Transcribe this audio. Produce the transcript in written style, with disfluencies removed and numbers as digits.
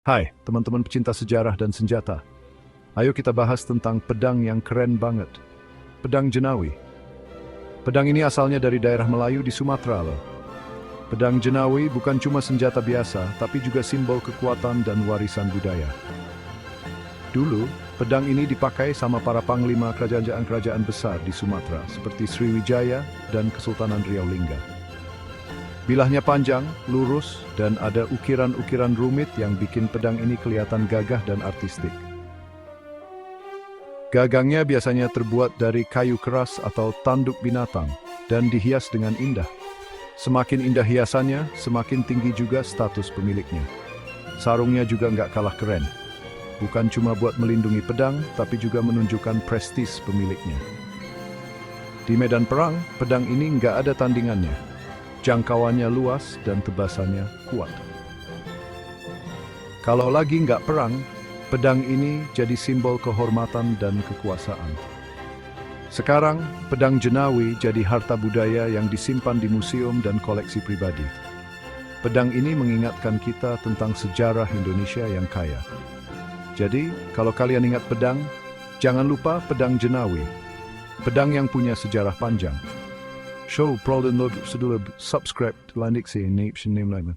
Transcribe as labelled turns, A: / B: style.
A: Hai, teman-teman pecinta sejarah dan senjata. Ayo kita bahas tentang pedang yang keren banget. Pedang Jenawi. Pedang ini asalnya dari daerah Melayu di Sumatera loh. Pedang Jenawi bukan cuma senjata biasa, tapi juga simbol kekuatan dan warisan budaya. Dulu, pedang ini dipakai sama para panglima kerajaan-kerajaan besar di Sumatera, seperti Sriwijaya dan Kesultanan Riau Lingga. Bilahnya panjang, lurus, dan ada ukiran-ukiran rumit yang bikin pedang ini kelihatan gagah dan artistik. Gagangnya biasanya terbuat dari kayu keras atau tanduk binatang dan dihias dengan indah. Semakin indah hiasannya, semakin tinggi juga status pemiliknya. Sarungnya juga nggak kalah keren. Bukan cuma buat melindungi pedang, tapi juga menunjukkan prestis pemiliknya. Di medan perang, pedang ini nggak ada tandingannya. Jangkauannya luas dan tebasannya kuat. Kalau lagi nggak perang, pedang ini jadi simbol kehormatan dan kekuasaan. Sekarang, pedang Jenawi jadi harta budaya yang disimpan di museum dan koleksi pribadi. Pedang ini mengingatkan kita tentang sejarah Indonesia yang kaya. Jadi, kalau kalian ingat pedang, jangan lupa pedang Jenawi. Pedang yang punya sejarah panjang. Show, proud and love, subscribe, like, see, name,